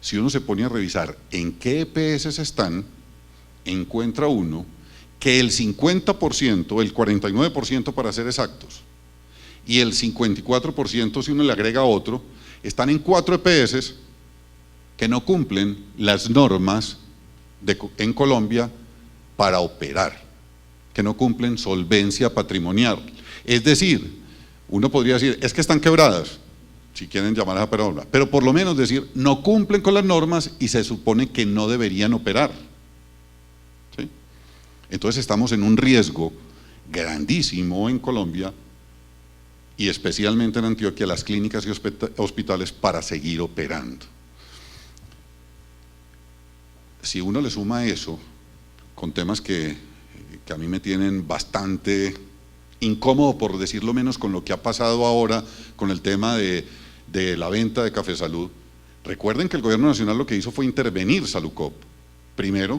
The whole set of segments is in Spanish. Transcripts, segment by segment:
si uno se pone a revisar en qué EPS están, encuentra uno que el 50%, el 49% para ser exactos, y el 54% si uno le agrega otro, están en 4 EPS que no cumplen las normas en Colombia para operar, que no cumplen solvencia patrimonial. Es decir, uno podría decir, es que están quebradas, si quieren llamar a esa palabra, pero por lo menos decir, no cumplen con las normas y se supone que no deberían operar. ¿Sí? Entonces estamos en un riesgo grandísimo en Colombia y especialmente en Antioquia, las clínicas y hospitales para seguir operando. Si uno le suma eso, con temas que a mí me tienen bastante incómodo, por decirlo menos, con lo que ha pasado ahora con el tema de la venta de Café Salud. Recuerden que el gobierno nacional lo que hizo fue intervenir Saludcop. Primero,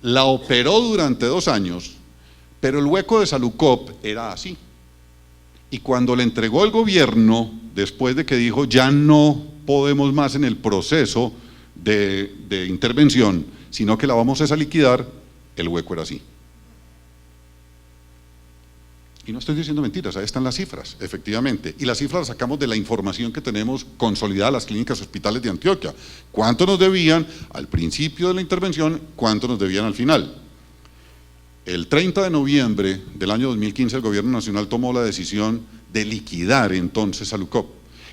la operó durante 2 años, pero el hueco de Saludcop era así. Y cuando le entregó el gobierno, después de que dijo ya no podemos más en el proceso de intervención, sino que la vamos a liquidar, el hueco era así. Y no estoy diciendo mentiras, ahí están las cifras, efectivamente. Y las cifras las sacamos de la información que tenemos consolidada en las clínicas y hospitales de Antioquia. ¿Cuánto nos debían al principio de la intervención? ¿Cuánto nos debían al final? El 30 de noviembre del año 2015 el gobierno nacional tomó la decisión de liquidar entonces Saludcop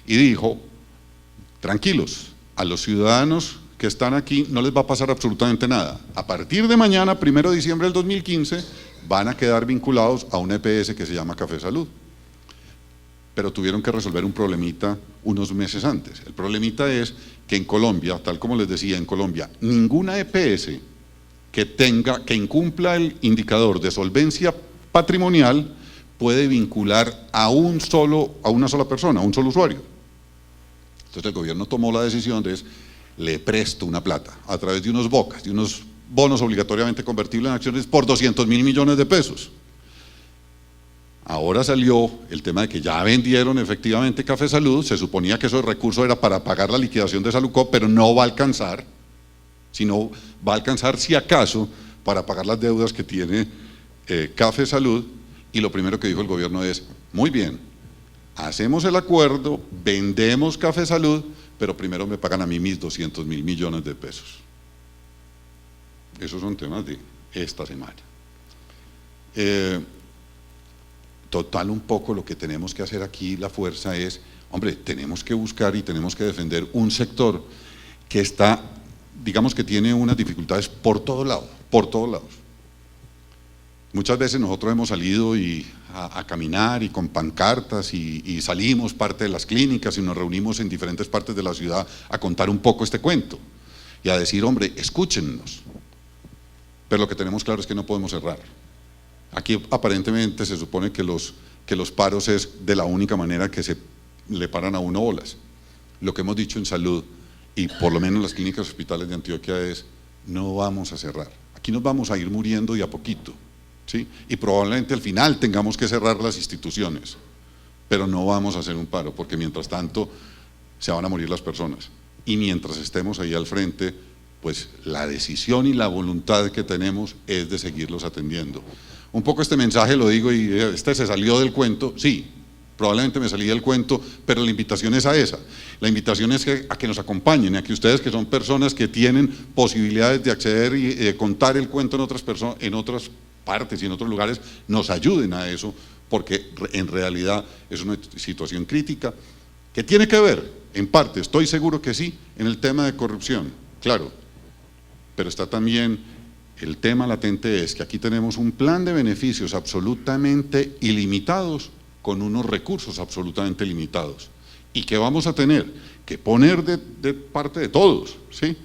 y dijo, tranquilos, a los ciudadanos que están aquí no les va a pasar absolutamente nada. A partir de mañana, 1 de diciembre del 2015, van a quedar vinculados a un EPS que se llama Café Salud. Pero tuvieron que resolver un problemita unos meses antes. El problemita es que en Colombia, tal como les decía, en Colombia, ninguna EPS que incumpla el indicador de solvencia patrimonial puede vincular a una sola persona, a un solo usuario. Entonces el gobierno tomó la decisión de le presto una plata a través de unos BOCAS, de unos bonos obligatoriamente convertibles en acciones por 200.000 millones de pesos. Ahora salió el tema de que ya vendieron efectivamente Café Salud, se suponía que esos recursos era para pagar la liquidación de Saludcop, pero no va a alcanzar, sino va a alcanzar si acaso para pagar las deudas que tiene Café Salud, y lo primero que dijo el gobierno es, muy bien, hacemos el acuerdo, vendemos Café Salud, pero primero me pagan a mí mis 200.000 millones de pesos. Esos son temas de esta semana. Total, un poco lo que tenemos que hacer aquí, la fuerza es, hombre, tenemos que buscar y tenemos que defender un sector que está, digamos que tiene unas dificultades por todos lados, por todos lados. Muchas veces nosotros hemos salido a caminar y con pancartas y salimos parte de las clínicas y nos reunimos en diferentes partes de la ciudad a contar un poco este cuento y a decir, hombre, escúchennos. Pero lo que tenemos claro es que no podemos cerrar. Aquí aparentemente se supone que los paros es de la única manera que se le paran a uno bolas. Lo que hemos dicho en salud, y por lo menos las clínicas y hospitales de Antioquia es, no vamos a cerrar. Aquí nos vamos a ir muriendo de a poquito, ¿sí? Y probablemente al final tengamos que cerrar las instituciones, pero no vamos a hacer un paro, porque mientras tanto se van a morir las personas. Y mientras estemos ahí al frente, pues la decisión y la voluntad que tenemos es de seguirlos atendiendo. Un poco este mensaje lo digo y se salió del cuento, sí, probablemente me salí del cuento, pero la invitación es a esa. La invitación es a que nos acompañen, a que ustedes, que son personas que tienen posibilidades de acceder y de contar el cuento en otras partes y en otros lugares, nos ayuden a eso, porque en realidad es una situación crítica que tiene que ver, en parte, estoy seguro que sí, en el tema de corrupción, claro, pero está también el tema latente es que aquí tenemos un plan de beneficios absolutamente ilimitados con unos recursos absolutamente limitados y que vamos a tener que poner de parte de todos, ¿sí?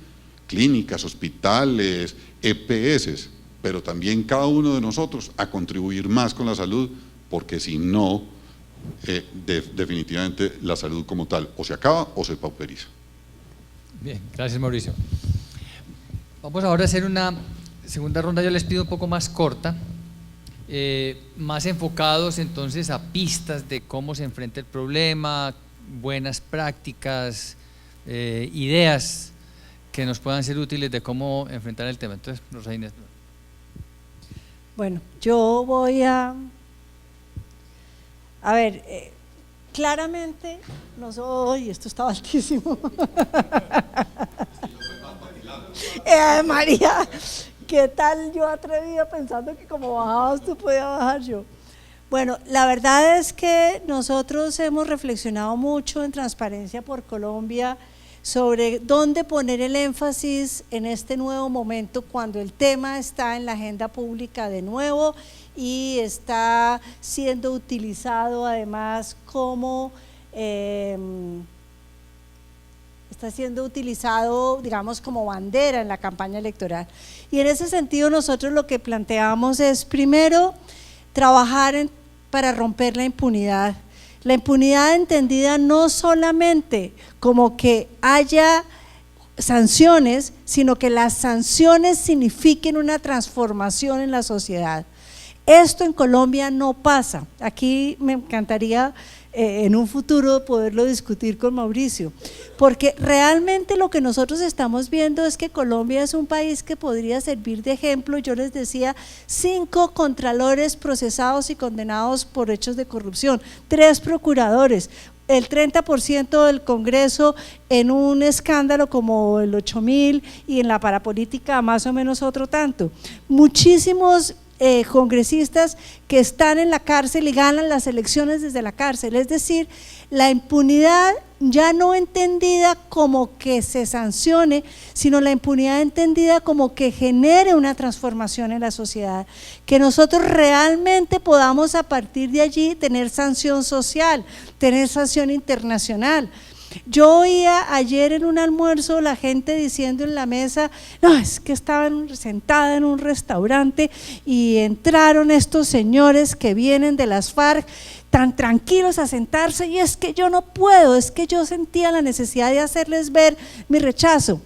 Clínicas, hospitales, EPS, pero también cada uno de nosotros a contribuir más con la salud, porque si no, definitivamente la salud como tal o se acaba o se pauperiza. Bien, gracias Mauricio. Vamos ahora a hacer una segunda ronda, yo les pido un poco más corta, más enfocados entonces a pistas de cómo se enfrenta el problema, buenas prácticas, ideas que nos puedan ser útiles de cómo enfrentar el tema. Entonces, Rosa Inés. Bueno, yo voy a ver, claramente no soy, esto estaba altísimo. María, ¿qué tal yo atrevida pensando que como bajabas tú podía bajar yo? Bueno, la verdad es que nosotros hemos reflexionado mucho en Transparencia por Colombia sobre dónde poner el énfasis en este nuevo momento cuando el tema está en la agenda pública de nuevo y está siendo utilizado además como está siendo utilizado, digamos, como bandera en la campaña electoral. Y en ese sentido nosotros lo que planteamos es primero trabajar para romper la impunidad. La impunidad entendida no solamente como que haya sanciones, sino que las sanciones signifiquen una transformación en la sociedad. Esto en Colombia no pasa. Aquí me encantaría en un futuro poderlo discutir con Mauricio, porque realmente lo que nosotros estamos viendo es que Colombia es un país que podría servir de ejemplo. Yo les decía, 5 contralores procesados y condenados por hechos de corrupción, 3 procuradores, el 30% del Congreso en un escándalo como el 8000 y en la parapolítica más o menos otro tanto, muchísimos congresistas que están en la cárcel y ganan las elecciones desde la cárcel. Es decir, la impunidad ya no entendida como que se sancione, sino la impunidad entendida como que genere una transformación en la sociedad, que nosotros realmente podamos a partir de allí tener sanción social, tener sanción internacional. Yo oía ayer en un almuerzo la gente diciendo en la mesa, no, es que estaban sentada en un restaurante y entraron estos señores que vienen de las FARC tan tranquilos a sentarse, y es que yo no puedo, es que yo sentía la necesidad de hacerles ver mi rechazo.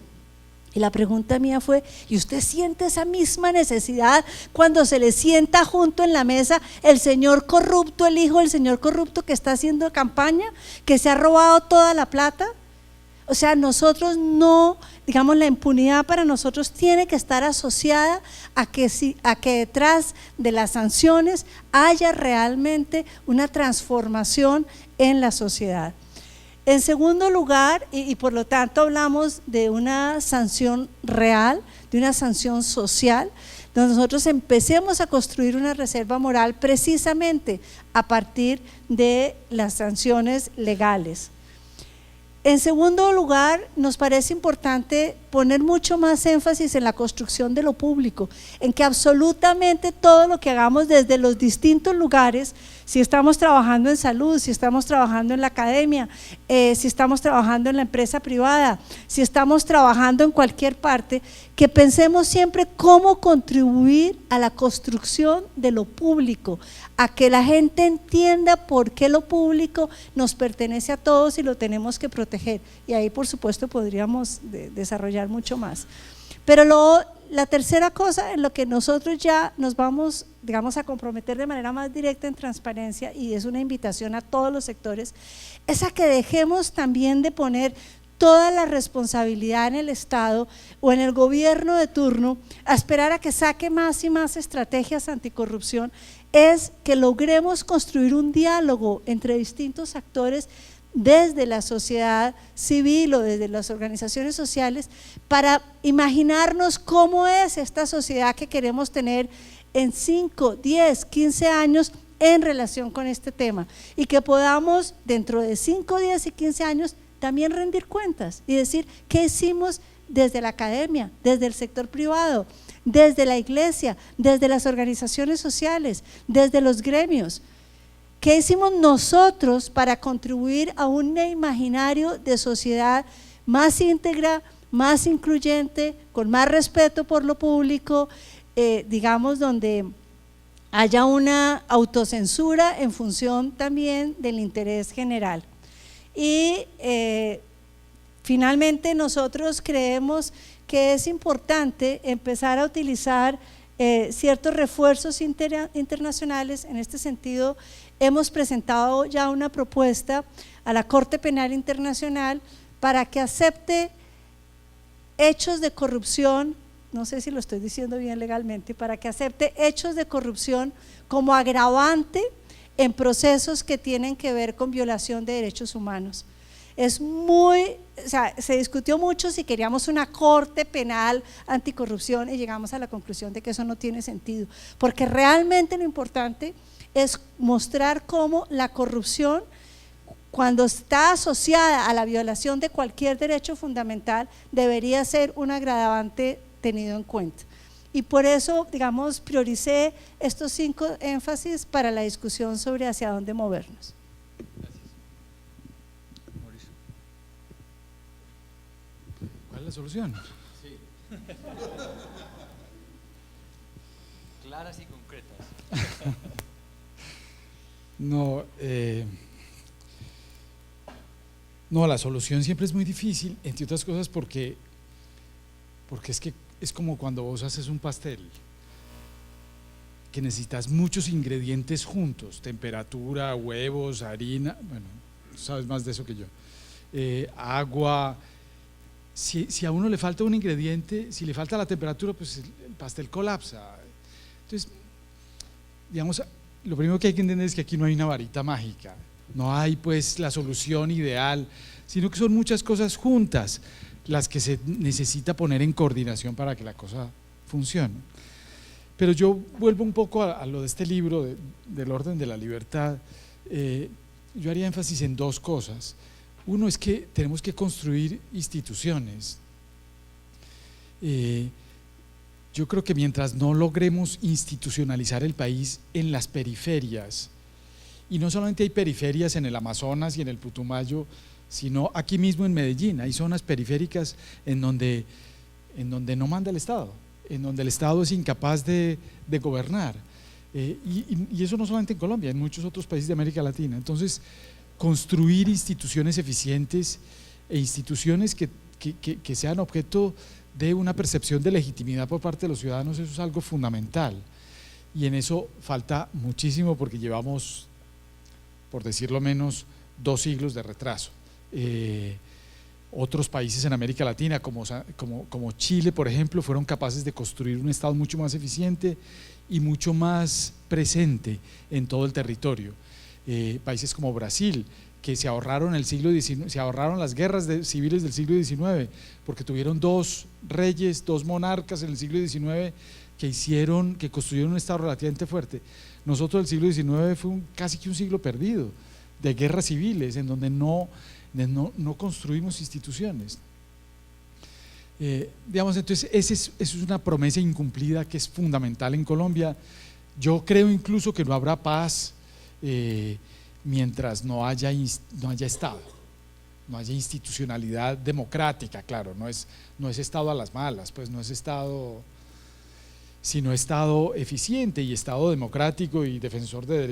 Y la pregunta mía fue, ¿y usted siente esa misma necesidad cuando se le sienta junto en la mesa el señor corrupto, el hijo del señor corrupto que está haciendo campaña, que se ha robado toda la plata? O sea, nosotros no, digamos, la impunidad para nosotros tiene que estar asociada a que detrás de las sanciones haya realmente una transformación en la sociedad. En segundo lugar, y por lo tanto hablamos de una sanción real, de una sanción social, donde nosotros empecemos a construir una reserva moral precisamente a partir de las sanciones legales. En segundo lugar, nos parece importante poner mucho más énfasis en la construcción de lo público, en que absolutamente todo lo que hagamos desde los distintos lugares, si estamos trabajando en salud, si estamos trabajando en la academia, si estamos trabajando en la empresa privada, si estamos trabajando en cualquier parte, que pensemos siempre cómo contribuir a la construcción de lo público, a que la gente entienda por qué lo público nos pertenece a todos y lo tenemos que proteger. Y ahí por supuesto podríamos desarrollar mucho más. Pero la tercera cosa en lo que nosotros ya nos vamos, digamos, a comprometer de manera más directa en transparencia, y es una invitación a todos los sectores, es a que dejemos también de poner toda la responsabilidad en el Estado o en el gobierno de turno a esperar a que saque más y más estrategias anticorrupción. Es que logremos construir un diálogo entre distintos actores desde la sociedad civil o desde las organizaciones sociales para imaginarnos cómo es esta sociedad que queremos tener en 5, 10, 15 años en relación con este tema, y que podamos dentro de 5, 10 y 15 años también rendir cuentas y decir qué hicimos desde la academia, desde el sector privado, desde la iglesia, desde las organizaciones sociales, desde los gremios. ¿Qué hicimos nosotros para contribuir a un imaginario de sociedad más íntegra, más incluyente, con más respeto por lo público, digamos, donde haya una autocensura en función también del interés general? Y finalmente nosotros creemos que es importante empezar a utilizar ciertos refuerzos internacionales. En este sentido, hemos presentado ya una propuesta a la Corte Penal Internacional para que acepte hechos de corrupción, no sé si lo estoy diciendo bien legalmente, para que acepte hechos de corrupción como agravante en procesos que tienen que ver con violación de derechos humanos. Es muy, o sea, se discutió mucho si queríamos una corte penal anticorrupción y llegamos a la conclusión de que eso no tiene sentido, porque realmente lo importante es mostrar cómo la corrupción, cuando está asociada a la violación de cualquier derecho fundamental, debería ser un agravante tenido en cuenta. Y por eso, digamos, prioricé estos 5 énfasis para la discusión sobre hacia dónde movernos. ¿Cuál es la solución? Sí. Claras y concretas. No, no, la solución siempre es muy difícil, entre otras cosas porque es que es como cuando vos haces un pastel, que necesitas muchos ingredientes juntos, temperatura, huevos, harina, bueno, sabes más de eso que yo, agua. Si a uno le falta un ingrediente, si le falta la temperatura, pues el pastel colapsa. Entonces, digamos, lo primero que hay que entender es que aquí no hay una varita mágica, no hay pues la solución ideal, sino que son muchas cosas juntas las que se necesita poner en coordinación para que la cosa funcione. Pero yo vuelvo un poco a lo de este libro, del orden de la libertad. Yo haría énfasis en 2 cosas. Uno es que tenemos que construir instituciones. Yo creo que mientras no logremos institucionalizar el país en las periferias, y no solamente hay periferias en el Amazonas y en el Putumayo, sino aquí mismo en Medellín, hay zonas periféricas en donde no manda el Estado, en donde el Estado es incapaz de gobernar, y eso no solamente en Colombia, en muchos otros países de América Latina. Entonces, construir instituciones eficientes e instituciones que sean objeto de una percepción de legitimidad por parte de los ciudadanos, eso es algo fundamental, y en eso falta muchísimo porque llevamos, por decirlo menos, 2 siglos de retraso. Otros países en América Latina como Chile, por ejemplo, fueron capaces de construir un Estado mucho más eficiente y mucho más presente en todo el territorio. Países como Brasil, que se ahorraron se ahorraron las guerras civiles del siglo XIX, porque tuvieron 2 reyes, 2 monarcas en el siglo XIX que construyeron un Estado relativamente fuerte. Nosotros el siglo XIX fue casi que un siglo perdido de guerras civiles, en donde no construimos instituciones. Digamos, entonces esa es una promesa incumplida que es fundamental en Colombia. Yo creo incluso que no habrá paz mientras no haya Estado, no haya institucionalidad democrática. Claro, no es Estado a las malas, pues no es Estado, sino Estado eficiente y Estado democrático y defensor de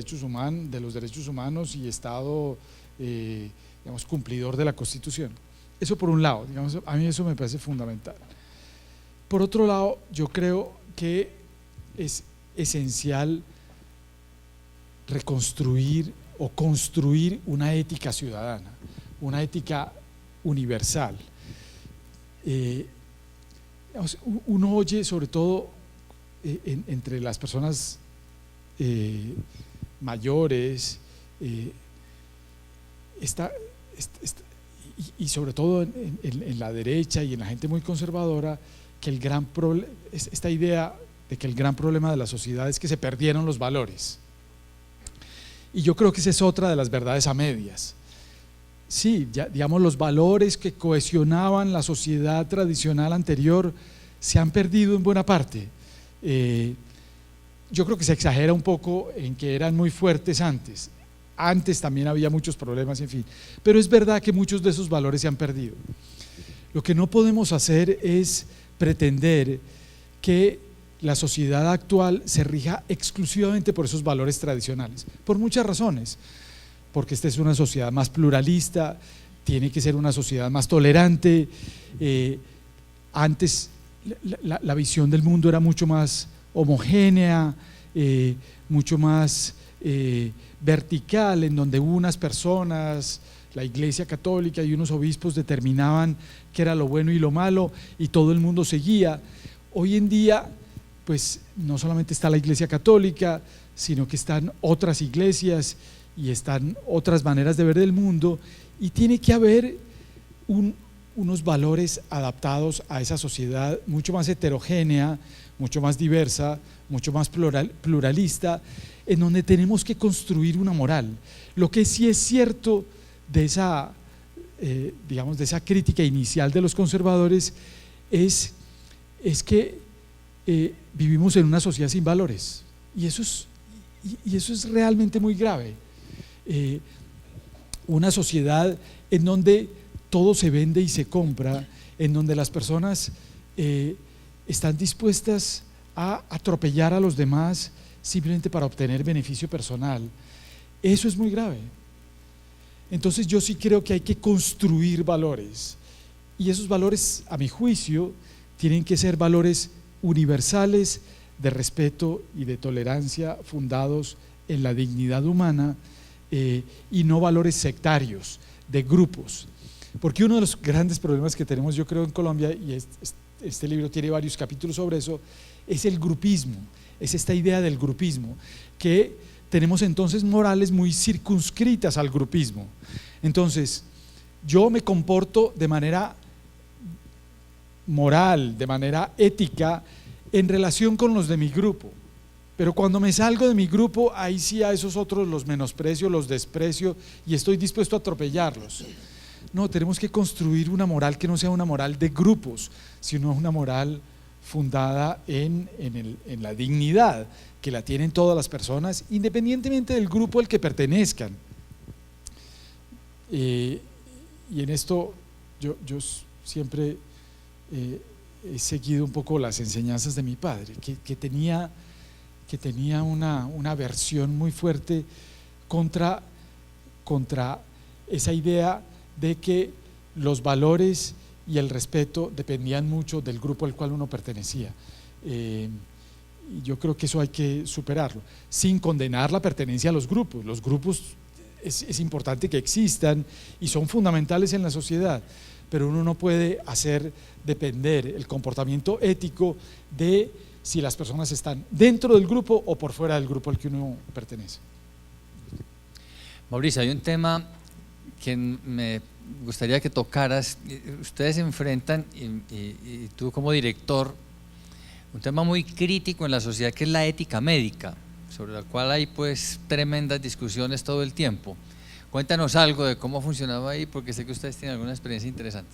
los derechos humanos, y Estado digamos, cumplidor de la Constitución. Eso por un lado, digamos, a mí eso me parece fundamental. Por otro lado, yo creo que es esencial reconstruir o construir una ética ciudadana, una ética universal. Digamos, uno oye sobre todo entre las personas mayores, y sobre todo en la derecha y en la gente muy conservadora, que esta idea de que el gran problema de la sociedad es que se perdieron los valores. Y yo creo que esa es otra de las verdades a medias. Sí, ya, digamos, los valores que cohesionaban la sociedad tradicional anterior se han perdido en buena parte. Yo creo que se exagera un poco en que eran muy fuertes antes. Antes también había muchos problemas, en fin, pero es verdad que muchos de esos valores se han perdido. Lo que no podemos hacer es pretender que la sociedad actual se rija exclusivamente por esos valores tradicionales, por muchas razones, porque esta es una sociedad más pluralista, tiene que ser una sociedad más tolerante. Antes la visión del mundo era mucho más homogénea, mucho más vertical, en donde unas personas, la Iglesia Católica y unos obispos determinaban qué era lo bueno y lo malo y todo el mundo seguía. Hoy en día, pues no solamente está la Iglesia Católica, sino que están otras iglesias y están otras maneras de ver el mundo, y tiene que haber unos valores adaptados a esa sociedad mucho más heterogénea, mucho más diversa, mucho más pluralista, en donde tenemos que construir una moral. Lo que sí es cierto de esa, digamos, de esa crítica inicial de los conservadores es que vivimos en una sociedad sin valores, y eso es realmente muy grave. Una sociedad en donde todo se vende y se compra, en donde las personas están dispuestas a atropellar a los demás simplemente para obtener beneficio personal. Eso es muy grave. Entonces yo sí creo que hay que construir valores, y esos valores, a mi juicio, tienen que ser valores universales de respeto y de tolerancia, fundados en la dignidad humana, y no valores sectarios de grupos. Porque uno de los grandes problemas que tenemos, yo creo, en Colombia, y este libro tiene varios capítulos sobre eso, es el grupismo, es esta idea del grupismo, que tenemos entonces morales muy circunscritas al grupismo. Entonces, yo me comporto de manera moral, de manera ética, en relación con los de mi grupo, pero cuando me salgo de mi grupo, ahí sí a esos otros los menosprecio, los desprecio y estoy dispuesto a atropellarlos. No, tenemos que construir una moral que no sea una moral de grupos, sino una moral fundada en la dignidad que la tienen todas las personas, independientemente del grupo al que pertenezcan. Y en esto yo siempre he seguido un poco las enseñanzas de mi padre, que tenía una aversión muy fuerte contra esa idea de que los valores y el respeto dependían mucho del grupo al cual uno pertenecía. Y yo creo que eso hay que superarlo, sin condenar la pertenencia a los grupos. Los grupos es importante que existan y son fundamentales en la sociedad, pero uno no puede hacer depender el comportamiento ético de si las personas están dentro del grupo o por fuera del grupo al que uno pertenece. Mauricio, hay un tema que me gustaría que tocaras. Ustedes enfrentan, y tú como director, un tema muy crítico en la sociedad, que es la ética médica, sobre la cual hay pues tremendas discusiones todo el tiempo. Cuéntanos algo de cómo funcionaba ahí, porque sé que ustedes tienen alguna experiencia interesante.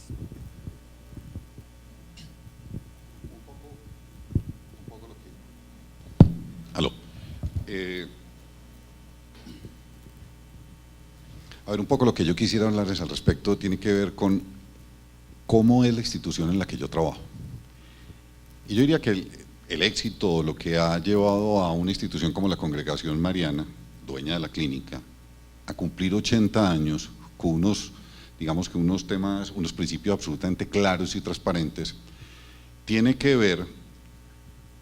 Aló. A ver, un poco lo que yo quisiera hablarles al respecto tiene que ver con cómo es la institución en la que yo trabajo. Y yo diría que el éxito, lo que ha llevado a una institución como la Congregación Mariana, dueña de la clínica, a cumplir 80 años con unos, digamos que unos temas, unos principios absolutamente claros y transparentes, tiene que ver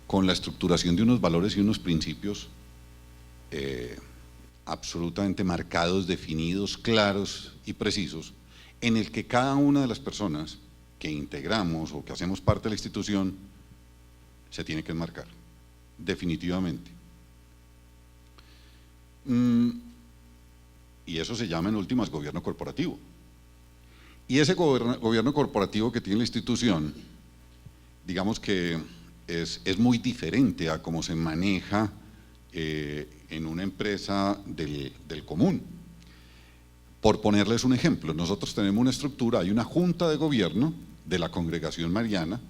con la estructuración de unos valores y unos principios absolutamente marcados, definidos, claros y precisos, en el que cada una de las personas que integramos o que hacemos parte de la institución se tiene que enmarcar, definitivamente. Y eso se llama en últimas gobierno corporativo. Y ese gobierno corporativo que tiene la institución, digamos que es muy diferente a cómo se maneja en una empresa del común. Por ponerles un ejemplo, nosotros tenemos una estructura, hay una junta de gobierno de la Congregación Mariana,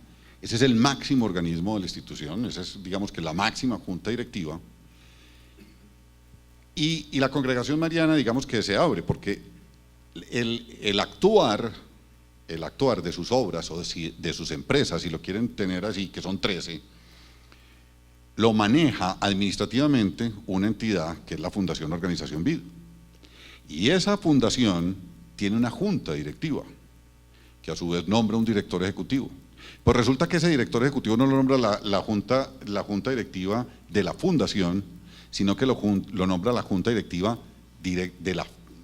ese es el máximo organismo de la institución, esa es, digamos que la máxima junta directiva, y la Congregación Mariana, digamos que se abre, porque el actuar de sus obras o de sus empresas, si lo quieren tener así, que son 13, lo maneja administrativamente una entidad que es la Fundación Organización Vida. Y esa fundación tiene una junta directiva, que a su vez nombra un director ejecutivo. Pues resulta que ese director ejecutivo no lo nombra la junta directiva de la fundación, sino que lo nombra la junta directiva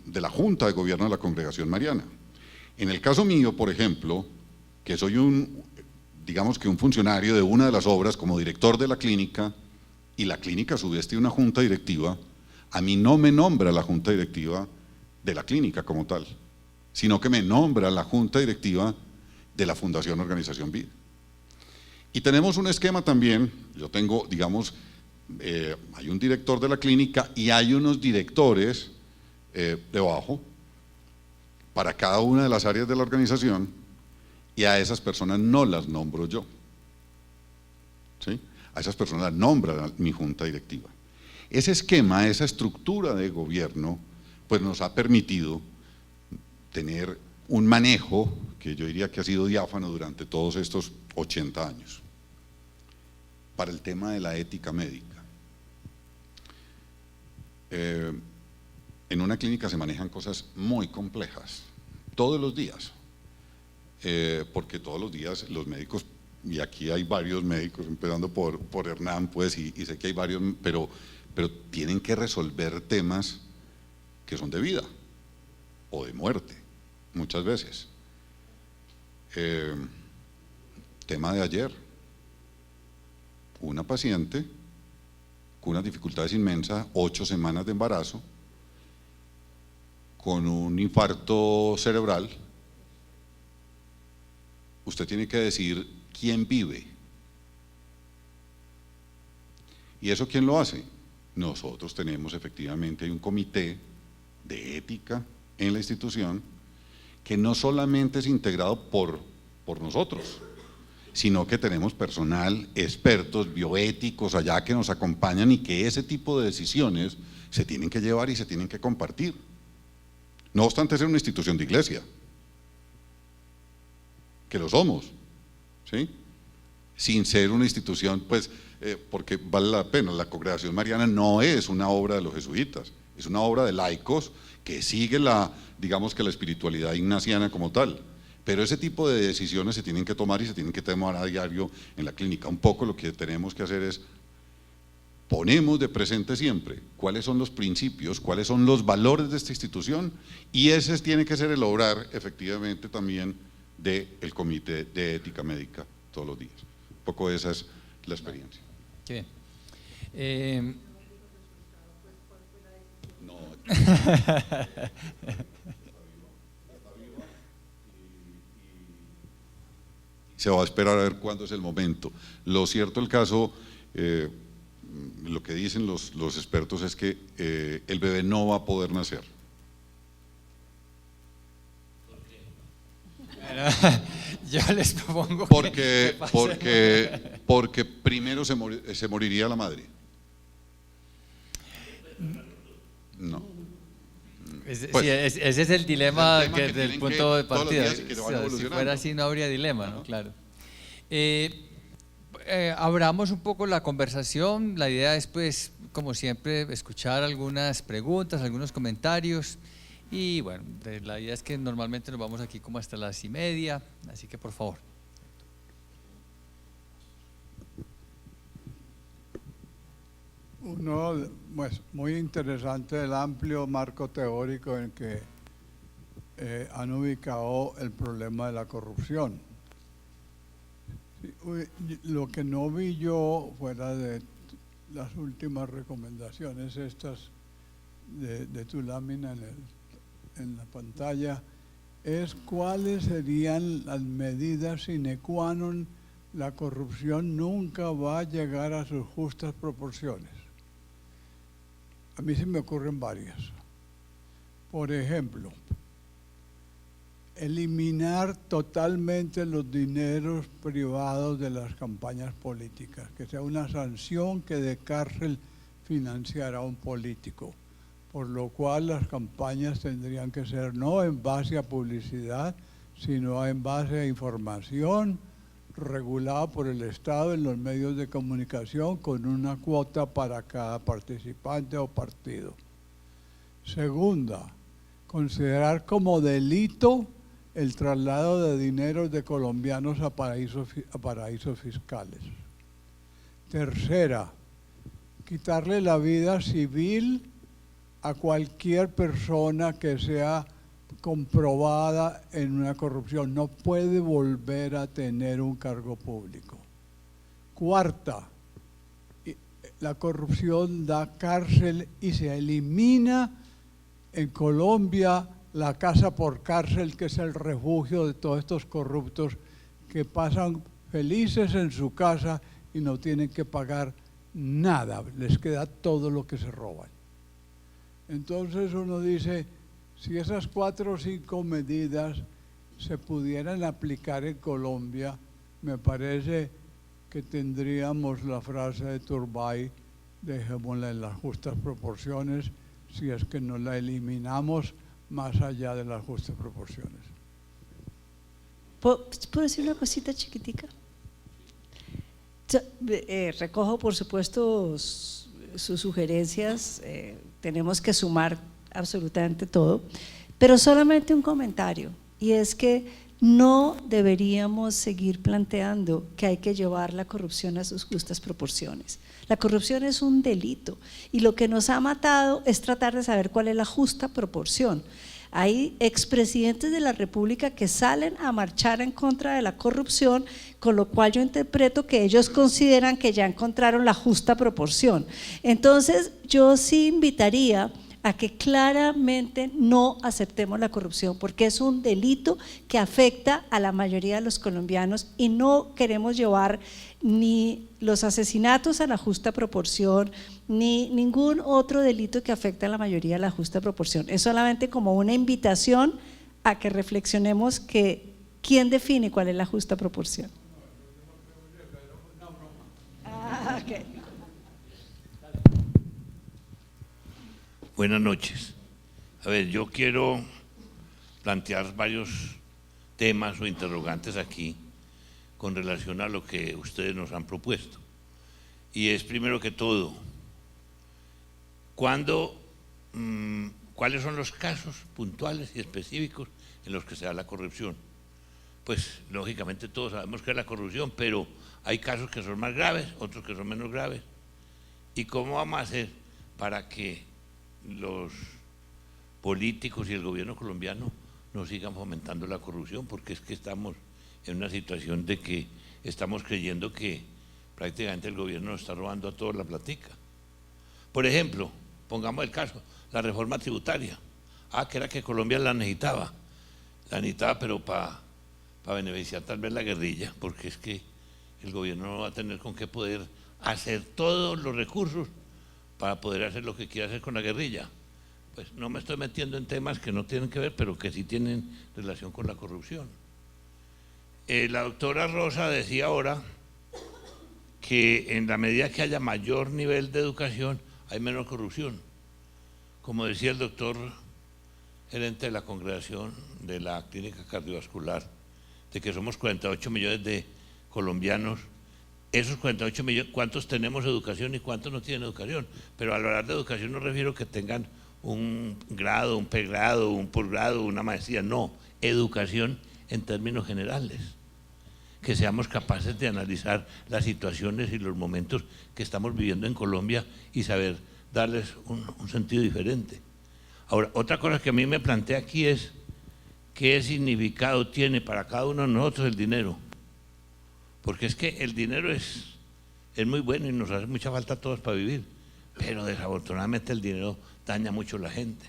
de la Junta de Gobierno de la Congregación Mariana. En el caso mío, por ejemplo, que soy digamos que un funcionario de una de las obras como director de la clínica, y la clínica a su vez tiene una junta directiva, a mí no me nombra la junta directiva de la clínica como tal, sino que me nombra la junta directiva de la Fundación Organización Vida. Y tenemos un esquema también, yo tengo, digamos, hay un director de la clínica y hay unos directores debajo para cada una de las áreas de la organización, y a esas personas no las nombro yo, ¿sí? A esas personas las nombra mi junta directiva. Ese esquema, esa estructura de gobierno, pues nos ha permitido tener un manejo que yo diría que ha sido diáfano durante todos estos 80 años. Para el tema de la ética médica. En una clínica se manejan cosas muy complejas, todos los días, porque todos los días los médicos, y aquí hay varios médicos, empezando por Hernán, pues, y sé que hay varios, pero tienen que resolver temas que son de vida o de muerte, muchas veces. Tema de ayer, una paciente con unas dificultades inmensas, 8 semanas de embarazo, con un infarto cerebral. Usted tiene que decir quién vive. ¿Y eso quién lo hace? Nosotros tenemos, efectivamente, hay un comité de ética en la institución que no solamente es integrado por nosotros, sino que tenemos personal, expertos, bioéticos allá que nos acompañan, y que ese tipo de decisiones se tienen que llevar y se tienen que compartir. No obstante ser una institución de iglesia, que lo somos, ¿sí? Sin ser una institución, pues, porque vale la pena, la Congregación Mariana no es una obra de los jesuitas, es una obra de laicos que sigue digamos que la espiritualidad ignaciana como tal. Pero ese tipo de decisiones se tienen que tomar y se tienen que tomar a diario en la clínica. Un poco lo que tenemos que hacer es, ponemos de presente siempre cuáles son los principios, cuáles son los valores de esta institución, y ese tiene que ser el obrar efectivamente también del Comité de Ética Médica todos los días. Un poco esa es la experiencia. Qué bien. No. Se va a esperar a ver cuándo es el momento. Lo cierto del caso, lo que dicen los expertos es que el bebé no va a poder nacer. Yo les propongo porque primero se moriría la madre. No. Ese Pues, es el dilema es el tema que del tienen punto que de todos los partida. días y que se van O sea, si evolucionando. fuera así no habría dilema, ¿no? Claro. Abramos un poco la conversación. La idea es, pues, como siempre, escuchar algunas preguntas, algunos comentarios. Y bueno, la idea es que normalmente nos vamos aquí como hasta las 1:30, así que por favor. Pues, muy interesante el amplio marco teórico en que han ubicado el problema de la corrupción. Lo que no vi yo, fuera de las últimas recomendaciones estas de tu lámina en la pantalla, es cuáles serían las medidas sine qua non. La corrupción nunca va a llegar a sus justas proporciones. A mí se me ocurren varias. Por ejemplo, eliminar totalmente los dineros privados de las campañas políticas, que sea una sanción que de cárcel financiar a un político, por lo cual las campañas tendrían que ser no en base a publicidad, sino en base a información regulada por el Estado en los medios de comunicación, con una cuota para cada participante o partido. Segunda, considerar como delito el traslado de dineros de colombianos a paraísos fiscales. Tercera, quitarle la vida civil a cualquier persona que sea comprobada en una corrupción. No puede volver a tener un cargo público. Cuarta, la corrupción da cárcel y se elimina en Colombia la casa por cárcel, que es el refugio de todos estos corruptos que pasan felices en su casa y no tienen que pagar nada, les queda todo lo que se roban. Entonces uno dice, si esas 4 o 5 medidas se pudieran aplicar en Colombia, me parece que tendríamos la frase de Turbay, dejémosla en las justas proporciones, si es que no la eliminamos más allá de las justas proporciones. ¿Puedo decir una cosita chiquitica? Recojo, por supuesto, sus sugerencias, tenemos que sumar absolutamente todo, pero solamente un comentario, y es que no deberíamos seguir planteando que hay que llevar la corrupción a sus justas proporciones. La corrupción es un delito y lo que nos ha matado es tratar de saber cuál es la justa proporción. Hay expresidentes de la República que salen a marchar en contra de la corrupción, con lo cual yo interpreto que ellos consideran que ya encontraron la justa proporción. Entonces yo sí invitaría a que claramente no aceptemos la corrupción, porque es un delito que afecta a la mayoría de los colombianos y no queremos llevar ni los asesinatos a la justa proporción, ni ningún otro delito que afecte a la mayoría a la justa proporción. Es solamente como una invitación a que reflexionemos que quién define cuál es la justa proporción. Okay. Buenas noches. A ver, yo quiero plantear varios temas o interrogantes aquí con relación a lo que ustedes nos han propuesto. Y es, primero que todo, ¿cuáles son los casos puntuales y específicos en los que se da la corrupción? Pues lógicamente todos sabemos que es la corrupción, pero hay casos que son más graves, otros que son menos graves. ¿Y cómo vamos a hacer para que los políticos y el gobierno colombiano no sigan fomentando la corrupción? Porque es que estamos en una situación de que estamos creyendo que prácticamente el gobierno nos está robando a todos la platica. Por ejemplo, pongamos el caso, la reforma tributaria. Que era que Colombia la necesitaba pero para beneficiar tal vez la guerrilla, porque es que el gobierno no va a tener con qué poder hacer todos los recursos para poder hacer lo que quiere hacer con la guerrilla. Pues no me estoy metiendo en temas que no tienen que ver, pero que sí tienen relación con la corrupción. La doctora Rosa decía ahora que en la medida que haya mayor nivel de educación, hay menos corrupción. Como decía el doctor gerente de la congregación de la clínica cardiovascular, de que somos 48 millones de colombianos. Esos 48 millones, ¿cuántos tenemos educación y cuántos no tienen educación? Pero al hablar de educación no refiero que tengan un grado, un pregrado, un posgrado, una maestría, no, educación en términos generales. Que seamos capaces de analizar las situaciones y los momentos que estamos viviendo en Colombia y saber darles un sentido diferente. Ahora, otra cosa que a mí me plantea aquí es qué significado tiene para cada uno de nosotros el dinero. Porque es que el dinero es muy bueno y nos hace mucha falta a todos para vivir, pero desafortunadamente el dinero daña mucho a la gente.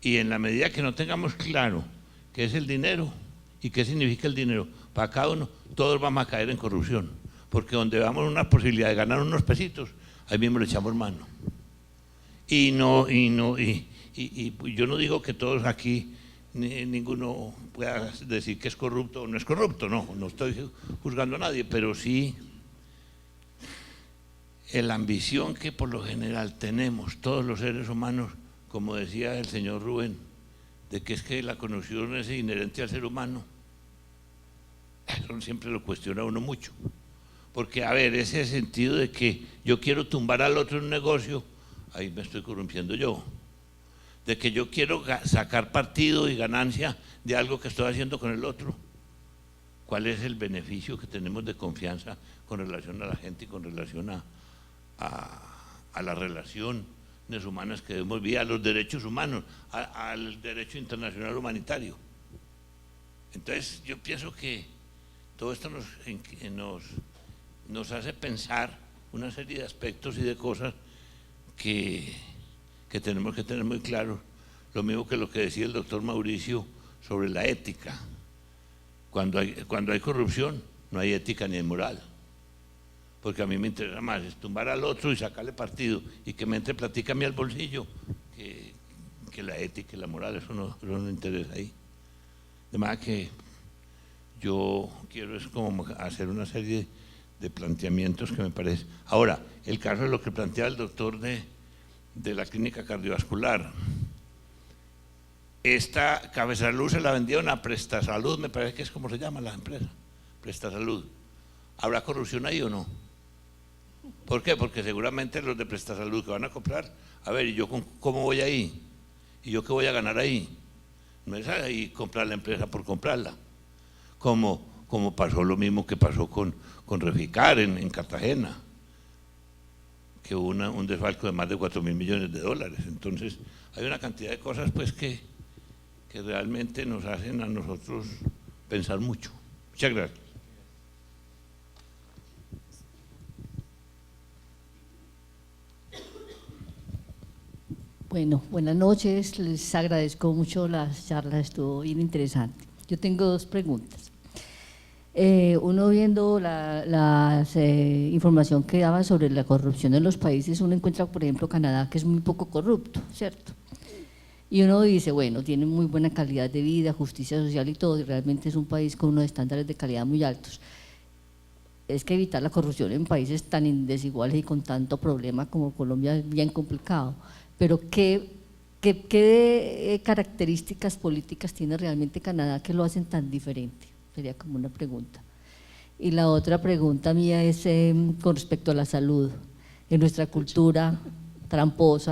Y en la medida que no tengamos claro qué es el dinero y qué significa el dinero para cada uno, todos vamos a caer en corrupción, porque donde veamos una posibilidad de ganar unos pesitos, ahí mismo le echamos mano. Y yo no digo que todos aquí ninguno pueda decir que es corrupto o no es corrupto, no estoy juzgando a nadie, pero sí la ambición que por lo general tenemos todos los seres humanos, como decía el señor Rubén, de que es que la corrupción es inherente al ser humano. Eso siempre lo cuestiona uno mucho, porque a ver, ese sentido de que yo quiero tumbar al otro en un negocio, ahí me estoy corrompiendo yo. De que yo quiero sacar partido y ganancia de algo que estoy haciendo con el otro. ¿Cuál es el beneficio que tenemos de confianza con relación a la gente y con relación a la relación humanas que debemos vía a los derechos humanos, al derecho internacional humanitario. Entonces yo pienso que todo esto nos hace pensar una serie de aspectos y de cosas que tenemos que tener muy claros. Lo mismo que lo que decía el doctor Mauricio sobre la ética. Cuando hay corrupción, no hay ética ni hay moral. Porque a mí me interesa más es tumbar al otro y sacarle partido y que me entre platica a mí al bolsillo que la ética y la moral, eso no interesa ahí. De manera que yo quiero es como hacer una serie de planteamientos que me parece. Ahora, el caso de lo que plantea el doctor de la clínica cardiovascular. Esta Cabezalud se la vendieron a Prestasalud, me parece que es como se llama la empresa, Prestasalud. ¿Habrá corrupción ahí o no? ¿Por qué? Porque seguramente los de Prestasalud que van a comprar, a ver, ¿y yo cómo voy ahí? ¿Y yo qué voy a ganar ahí? No es ahí comprar la empresa por comprarla. Como pasó lo mismo que pasó con Reficar en Cartagena, que hubo un desfalco de más de 4.000 millones de dólares. Entonces, hay una cantidad de cosas pues que realmente nos hacen a nosotros pensar mucho. Muchas gracias. Bueno, buenas noches, les agradezco mucho las charlas, estuvo bien interesante. Yo tengo dos preguntas. Uno viendo la información que daba sobre la corrupción en los países, uno encuentra, por ejemplo, Canadá, que es muy poco corrupto, ¿cierto? Y uno dice, bueno, tiene muy buena calidad de vida, justicia social y todo, y realmente es un país con unos estándares de calidad muy altos. Es que evitar la corrupción en países tan desiguales y con tanto problema como Colombia es bien complicado. Pero ¿qué características políticas tiene realmente Canadá que lo hacen tan diferente? Sería como una pregunta. Y la otra pregunta mía es con respecto a la salud. En nuestra cultura tramposa,